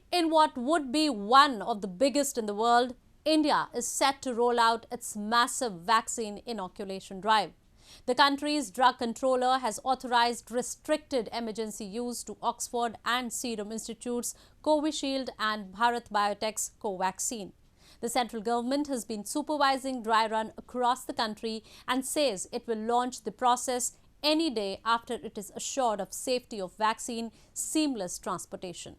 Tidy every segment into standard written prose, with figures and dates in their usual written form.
In what would be one of the biggest in the world, India is set to roll out its massive vaccine inoculation drive. The country's drug controller has authorized restricted emergency use to Oxford and Serum Institute's Covishield and Bharat Biotech's Covaxin. The central government has been supervising dry run across the country and says it will launch the process any day after it is assured of safety of vaccine seamless transportation.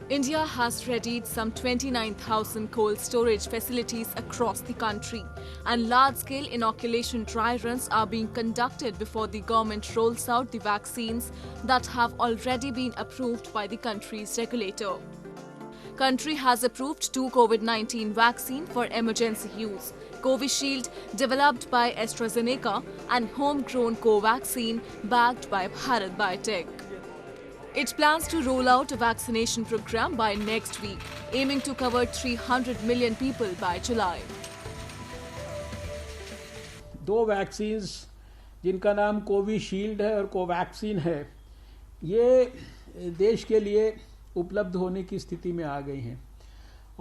India has readied some 29,000 cold storage facilities across the country, and large-scale inoculation dry runs are being conducted before the government rolls out the vaccines that have already been approved by the country's regulator. Country has approved 2 COVID-19 vaccine for emergency use: Covishield, developed by AstraZeneca, and homegrown Covaxin, backed by Bharat Biotech. It plans to roll out a vaccination program by next week, aiming to cover 300 million people by July. दो vaccines जिनका नाम Covishield है और Covaxin है, ये देश के लिए उपलब्ध होने की स्थिति में आ गई हैं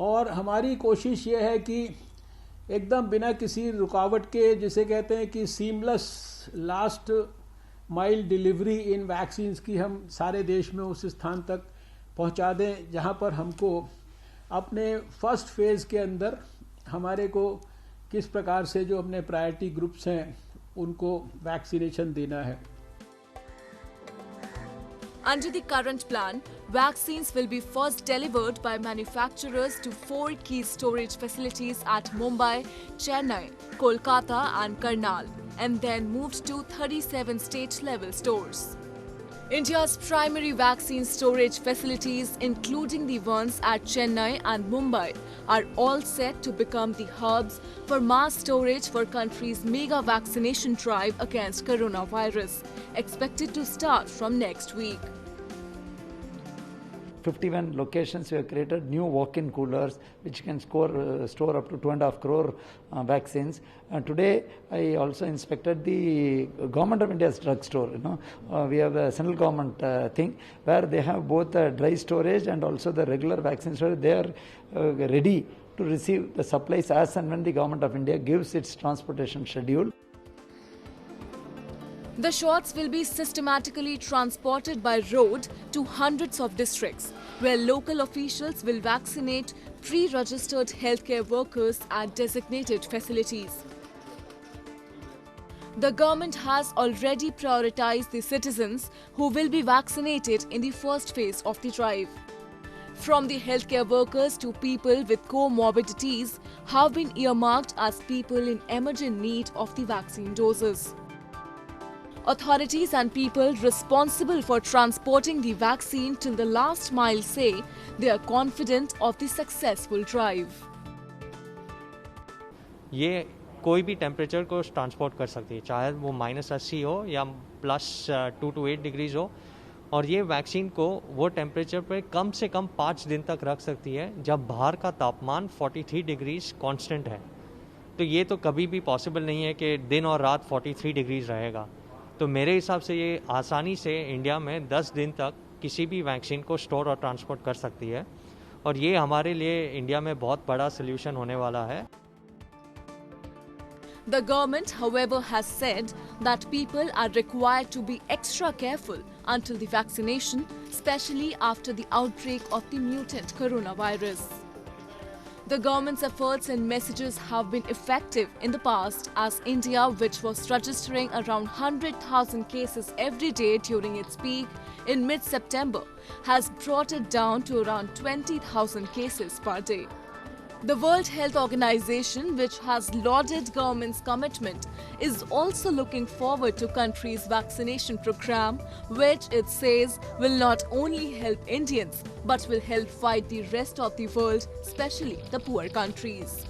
और हमारी कोशिश ये है कि एकदम बिना किसी रुकावट के, जिसे कहते हैं कि सीमलेस लास्ट माइल डिलीवरी इन वैक्सीन्स की, हम सारे देश में उस स्थान तक पहुंचा दें जहां पर हमको अपने फर्स्ट फेज के अंदर हमारे को किस प्रकार से जो अपने प्रायोरिटी ग्रुप्स हैं उनको वैक्सीनेशन देना है. Under the current plan, vaccines will be first delivered by manufacturers to 4 key storage facilities at Mumbai, Chennai, Kolkata and Karnal, and then moved to 37 state-level stores. India's primary vaccine storage facilities, including the ones at Chennai and Mumbai, are all set to become the hubs for mass storage for country's mega vaccination drive against coronavirus, expected to start from next week. 51 locations we have created new walk-in coolers which can store up to 2.5 crore vaccines. And today I also inspected the Government of India's drugstore. We have a central government thing where they have both the dry storage and also the regular vaccine storage. They are ready to receive the supplies as and when the Government of India gives its transportation schedule. The shots will be systematically transported by road to hundreds of districts, where local officials will vaccinate pre-registered healthcare workers at designated facilities. The government has already prioritized the citizens who will be vaccinated in the first phase of the drive. From the healthcare workers to people with comorbidities have been earmarked as people in emergent need of the vaccine doses. Authorities and people responsible for transporting the vaccine till the last mile say they are confident of the successful drive. ये कोई भी temperature को transport कर सकती है, चाहे वो -80 हो या +2 to 8 डिग्रीज हो, और ये वैक्सीन को वो टेम्परेचर पे कम से कम 5 दिन तक रख सकती है जब बाहर का तापमान 43 डिग्रीज कांस्टेंट है. तो ये तो कभी भी पॉसिबल नहीं है कि दिन और रात 43 डिग्रीज रहेगा. तो मेरे हिसाब से ये आसानी से इंडिया में 10 दिन तक किसी भी वैक्सीन को स्टोर और ट्रांसपोर्ट कर सकती है, और ये हमारे लिए इंडिया में बहुत बड़ा सोल्यूशन होने वाला है. The government, however, has said that people are required to be extra careful until the vaccination, especially after the outbreak of the mutant coronavirus. The government's efforts and messages have been effective in the past, as India, which was registering around 100,000 cases every day during its peak in mid-September, has brought it down to around 20,000 cases per day. The World Health Organization, which has lauded government's commitment, is also looking forward to country's vaccination program, which it says will not only help Indians but will help fight the rest of the world, especially the poor countries.